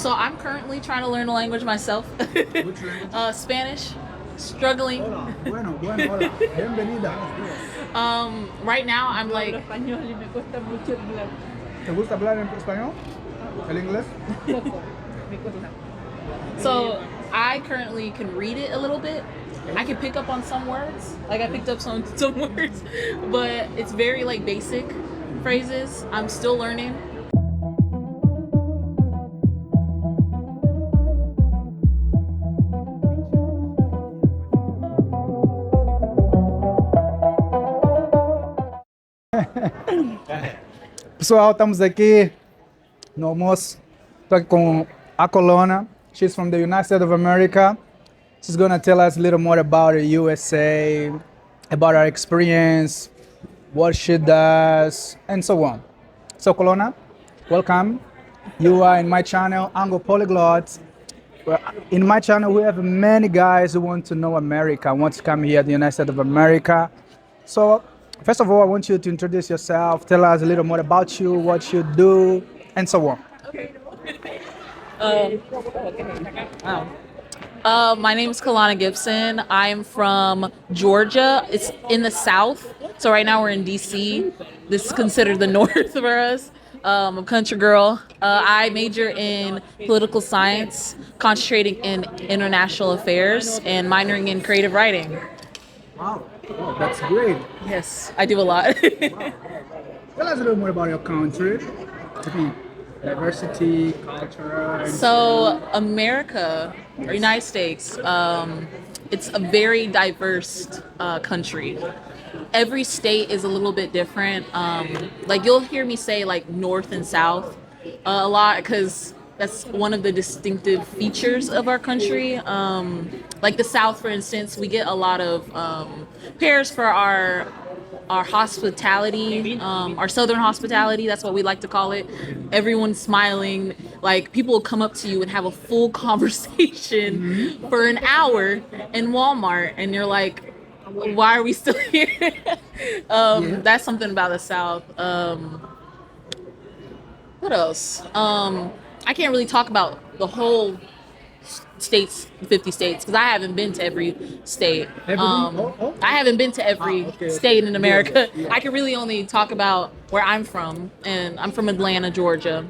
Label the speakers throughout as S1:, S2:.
S1: So I'm currently trying to learn a language myself.
S2: Which language?
S1: Spanish. Struggling.
S2: Hola, bueno, hola. Bienvenida.
S1: Right now I'm
S3: Hablo
S1: like
S3: español y me cuesta mucho hablar.
S2: ¿Te gusta hablar en español? ¿El inglés?
S3: Poco, me cuesta.
S1: so I currently can read it a little bit. I can pick up on some words. Like I picked up some words, but it's very like basic phrases. I'm still learning.
S2: Pessoal, estamos aqui no almoço. Estou aqui com a Klhanna. She's from the United States of America. She's gonna tell us a little more about the USA, about her experience, what she does, and so on. So Klhanna, welcome. You are in my channel, Poliglota. Well, in my channel, we have many guys who want to know America, want to come here to the United States of America. So, first of all, I want you to introduce yourself, tell us a little more about you, what you do, and so on.
S1: My name is Klhanna Gibson. I'm from Georgia. It's in the South. So right now we're in DC. This is considered the North for us. I'm a country girl. I major in political science, concentrating in international affairs, and minoring in creative writing.
S2: Wow, that's great.
S1: Yes, I do a lot.
S2: Tell us a little more about your country. Diversity, culture. And
S1: So America, or United States, it's a very diverse country. Every state is a little bit different. Like you'll hear me say like North and South a lot because that's one of the distinctive features of our country. Like the South, for instance, we get a lot of pairs for our hospitality, our Southern hospitality. That's what we like to call it. Everyone's smiling. Like people will come up to you and have a full conversation for an hour in Walmart, and you're like, why are we still here? That's something about the South. What else? I can't really talk about the whole states, 50 states, because I haven't been to every state. I haven't been to every state in America. I can really only talk about where I'm from, and I'm from Atlanta, Georgia.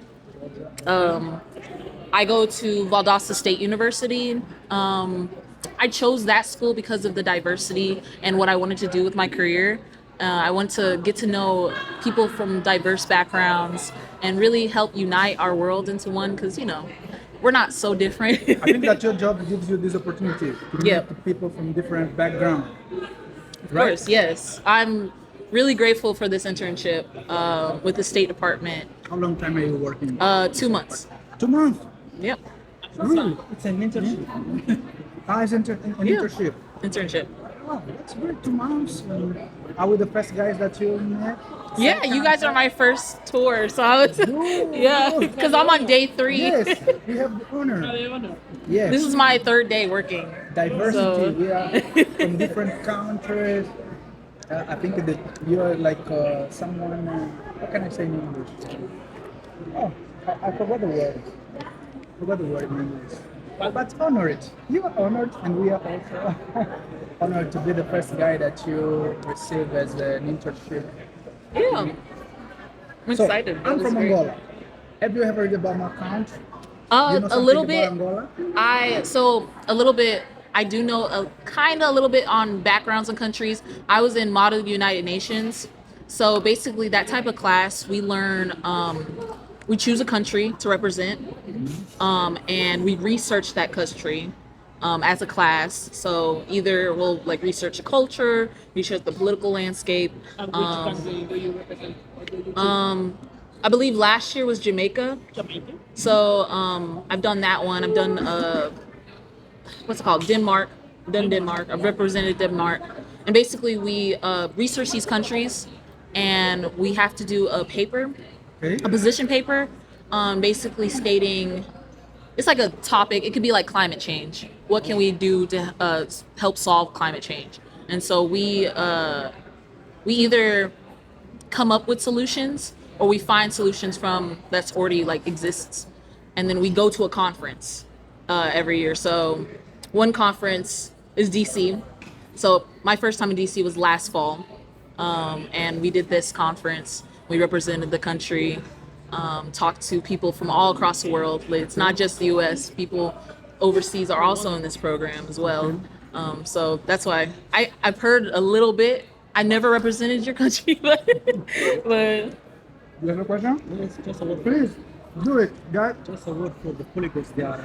S1: I go to Valdosta State University. I chose that school because of the diversity and what I wanted to do with my career. I want to get to know people from diverse backgrounds and really help unite our world into one because, you know, we're not so different.
S2: I think that your job gives you this opportunity to meet people from different backgrounds.
S1: Of course, yes. I'm really grateful for this internship with the State Department.
S2: How long time are you working?
S1: 2 months.
S2: 2 months?
S1: Yep.
S2: Really? It's an internship. It's an internship.
S1: Internship.
S2: Oh, that's great. 2 months. Are we the first guys that you met?
S1: Yeah, you guys are my first tour, so I was, because I'm on day 3.
S2: Yes, we have the honor. Yes.
S1: This is my 3rd day working.
S2: Diversity.
S1: So.
S2: We are from different countries. I think that you are like someone. What can I say in English? Oh, I forgot the word. Forgot the word in English. But honored. You are honored, and we are also honored to be the first guy that you receive as an internship.
S1: Yeah. I'm excited.
S2: I'm from Angola. Have you ever heard about my country?
S1: A little bit.
S2: Angola?
S1: A little bit. I do know a little bit on backgrounds and countries. I was in Model United Nations. So basically that type of class, we learn, we choose a country to represent, and we research that country as a class. So either we'll like research the culture, research the political landscape.
S3: And which country do you represent?
S1: I believe last year was Jamaica.
S3: Jamaica?
S1: So I've done that one. I've done what's it called? Denmark. Done Denmark. I've represented Denmark. And basically we research these countries, and we have to do a paper, a position paper, basically stating, it's like a topic. It could be like climate change. What can we do to help solve climate change? And so we either come up with solutions, or we find solutions from that's already like exists. and then we go to a conference every year. So one conference is DC. So my first time in DC was last fall, and we did this conference. We represented the country, talked to people from all across the world. It's not just the U.S. People overseas are also in this program as well. So that's why I've heard a little bit. I never represented your country, but
S2: You have a question?
S4: Yes, just a word.
S2: Please, do it, guys.
S4: Just a word for the polyglots. They are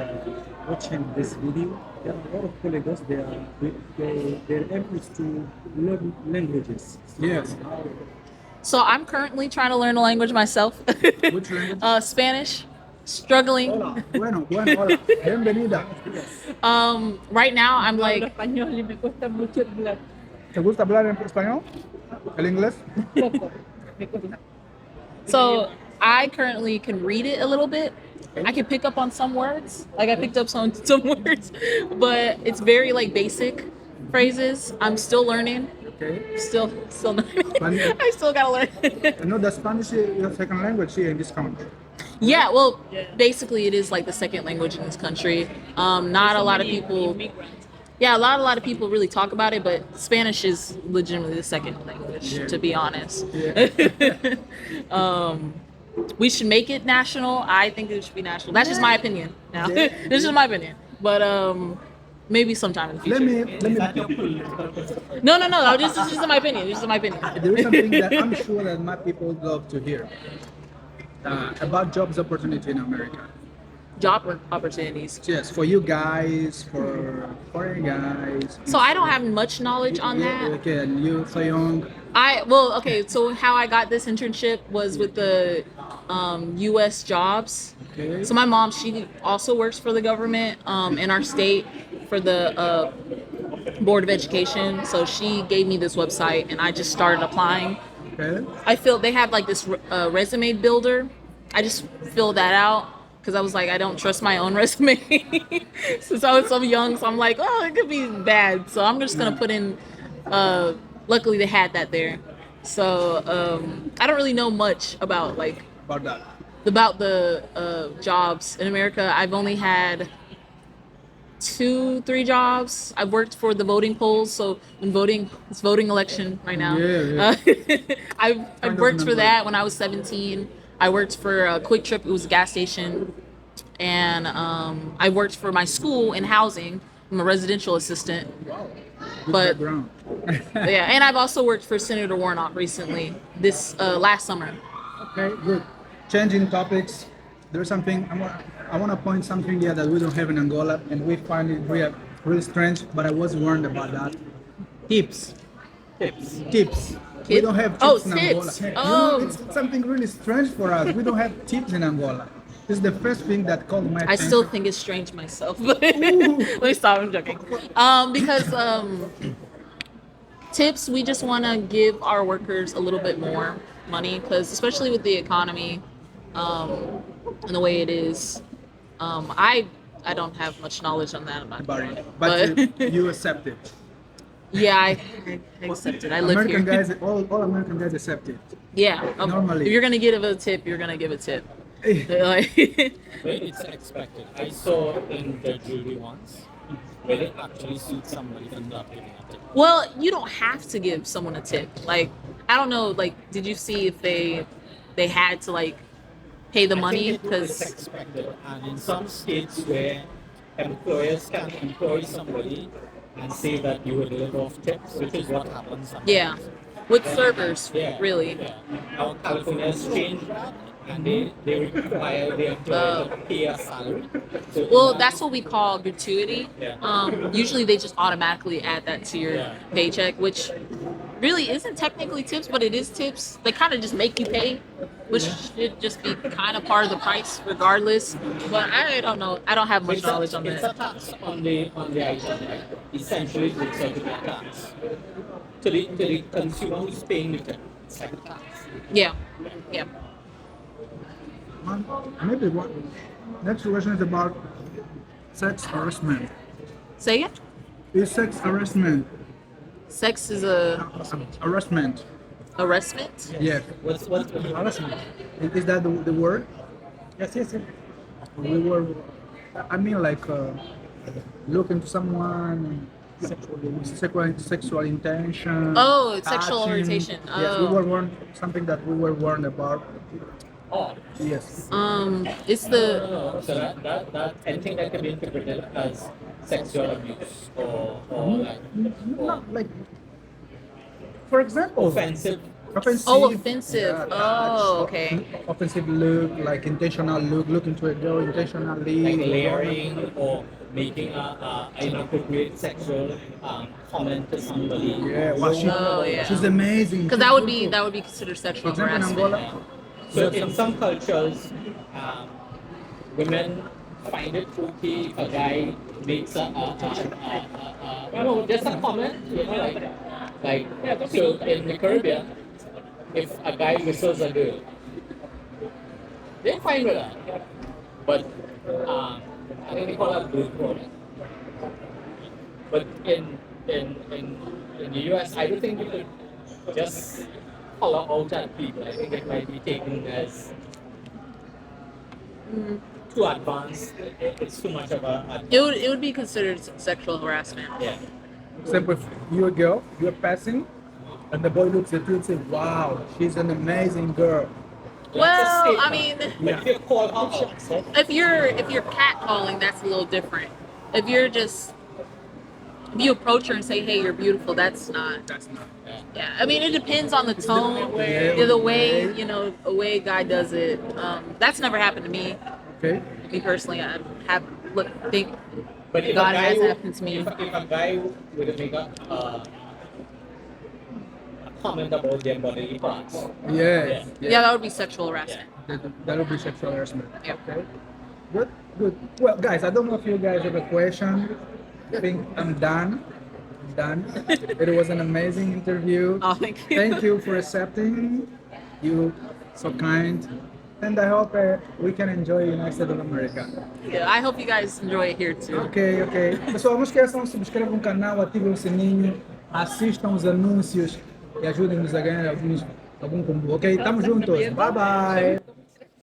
S4: watching this video. There are a lot of polyglots. Their aim is to learn languages.
S2: Yes.
S1: so I'm currently trying to learn a language myself.
S2: Which language?
S1: Spanish, struggling.
S2: Bueno, hola. Bienvenida.
S1: Right now I'm
S3: Hablo
S1: like
S3: español y me cuesta mucho hablar.
S2: ¿Te gusta hablar en español? ¿El inglés?
S3: Poco. Me cuesta.
S1: So I currently can read it a little bit. I can pick up on some words. Like I picked up some words, but it's very like basic phrases. I'm still learning.
S2: Okay.
S1: Still learning.
S2: Spanish.
S1: I still gotta learn.
S2: I know that Spanish is your second language here in this country.
S1: Yeah, well, basically it is like the second language in this country. Not a lot of people. Yeah, a lot of people really talk about it, but Spanish is legitimately the second language,
S2: Yeah.
S1: to be honest.
S2: Yeah.
S1: We should make it national. I think it should be national. That's just my opinion. Now,
S2: Yeah.
S1: this is my opinion. But maybe sometime in the future.
S2: Let me.
S1: No. This is just my opinion. This is my opinion.
S2: There is something that I'm sure that my people love to hear about jobs opportunity in America.
S1: Job opportunities.
S2: Yes, for you guys, for foreign guys.
S1: So I don't have much knowledge on that.
S2: Okay, and you so young.
S1: Okay, so how I got this internship was with the U.S. jobs.
S2: Okay.
S1: So my mom, she also works for the government in our state for the Board of Education. So she gave me this website, and I just started applying.
S2: Okay.
S1: I feel they have like this resume builder. I just filled that out because I was like, I don't trust my own resume since I was so young. So I'm like, oh, it could be bad. So I'm just gonna put in. Luckily, they had that there. So I don't really know much about
S2: About that.
S1: the jobs in America. I've only had 2-3 jobs. I've worked for the voting polls. So when it's voting election right now.
S2: Yeah.
S1: I've worked for that when I was 17. I worked for a Quick Trip. It was a gas station. And I worked for my school in housing. I'm a residential assistant.
S2: Good
S1: But
S2: background.
S1: yeah, and I've also worked for Senator Warnock recently, this last summer.
S2: Okay, good. Changing topics. There's something I want to point something here that we don't have in Angola, and we find it really strange. But I was warned about that. Tips. Tips. We
S1: Tip?
S2: don't have tips
S1: Oh,
S2: in
S1: tips.
S2: Angola.
S1: Oh.
S2: It's something really strange for us. We don't have tips in Angola. This is the first thing that caught my
S1: I
S2: attention.
S1: still think it's strange myself, but let me stop. I'm joking. Because tips, we just want to give our workers a little bit more money, because especially with the economy and the way it is, I don't have much knowledge on that. I'm not
S2: about
S1: gonna-
S2: it. But you accept it.
S1: yeah, I accept it. I live
S2: American
S1: here.
S2: guys, all American guys accept it.
S1: Yeah.
S2: Normally.
S1: If you're gonna give a tip, you're gonna give a tip. Like,
S5: Where it's expected. I saw in the jury once where it actually suits somebody for not giving a tip.
S1: well, you don't have to give someone a tip. Like, I don't know. Like, did you see if they had to like pay the money?
S5: I think it's
S1: Because
S5: expected. And in some states where employers can employ somebody and say that you will live off tips, which is what happens sometimes.
S1: yeah, with servers,
S5: Yeah.
S1: really.
S5: Yeah. Now California has changed that, and they require the employer to pay a salary. So
S1: Well, that's what we call gratuity.
S5: Yeah.
S1: Usually they just automatically add that to your
S5: Yeah.
S1: paycheck, which really isn't technically tips, but it is tips. They kind of just make you pay, which should just be kind of part of the price regardless. But I don't know. I don't have much knowledge on
S5: It's a
S1: that.
S5: tax on the item, right? Essentially, it's like a tax to the consumer who's paying the tip. It's like a tax.
S1: Yeah. Yeah.
S2: Maybe what next question is about sex harassment.
S1: Say it.
S2: Is sex harassment
S1: Sex is a
S2: harassment?
S1: harassment.
S2: Yeah.
S5: What's harassment?
S2: Is that the word?
S4: Yes.
S2: we were, I mean, like looking to someone with sexual intention.
S1: Oh, it's sexual
S2: touching.
S1: orientation.
S2: Yes, we
S1: Oh.
S2: were warned, something that we were warned about.
S5: Oh,
S2: Yes.
S1: It's the
S5: so that anything that can be interpreted as sexual abuse or like
S2: Not like, for example,
S5: offensive.
S2: offensive.
S1: Oh, offensive.
S2: touch,
S1: Oh, okay.
S2: Offensive look, like intentional look, looking to a girl intentionally.
S5: Like layering or making a inappropriate sexual comment to somebody.
S2: Yeah, well,
S1: Oh, yeah.
S2: she's amazing.
S1: Because that would be considered
S2: For
S1: sexual
S2: example, in
S1: harassment.
S2: Angola,
S5: So in some cultures, women find it okay if a guy makes just a comment, like so in the Caribbean, if a guy whistles a girl, they're fine with that. But I think they call that blue collar. But in the US, I don't think you could just holler out at people. I think it might be taken as too advanced. It's too much of a
S1: It would be considered sexual harassment.
S5: yeah.
S2: example, if you're a girl, you're passing, and the boy looks at you and says, "Wow, she's an amazing girl."
S1: Well, I mean,
S5: But if you call her out,
S1: if you're catcalling, that's a little different. If you approach her and say, "Hey, you're beautiful," that's not.
S2: That's not.
S1: Yeah, I mean, it depends on the tone, the way the way a guy does it. That's never happened to me.
S2: Okay.
S1: Me personally, I have think
S5: but if
S1: God
S5: a guy
S1: has
S5: would-
S1: happened to me.
S5: If a guy would make a comment about their bodily parts,
S2: Yes.
S1: Yeah, that would be sexual harassment.
S2: That would be sexual harassment.
S1: Yeah.
S2: Okay. Good. Good. Well, guys, I don't know if you guys have a question. I think I'm done. Done. It was an amazing interview.
S1: Oh, thank you.
S2: Thank you for accepting. You so kind. And I hope we can enjoy United States of America.
S1: Yeah, I hope you guys enjoy it here too.
S2: Ok, ok. Pessoal, não esqueçam, subscrevam o canal, ativem o sininho, assistam os anúncios e ajudem-nos a ganhar algum combo. Ok? Tamo juntos. Bye, bye.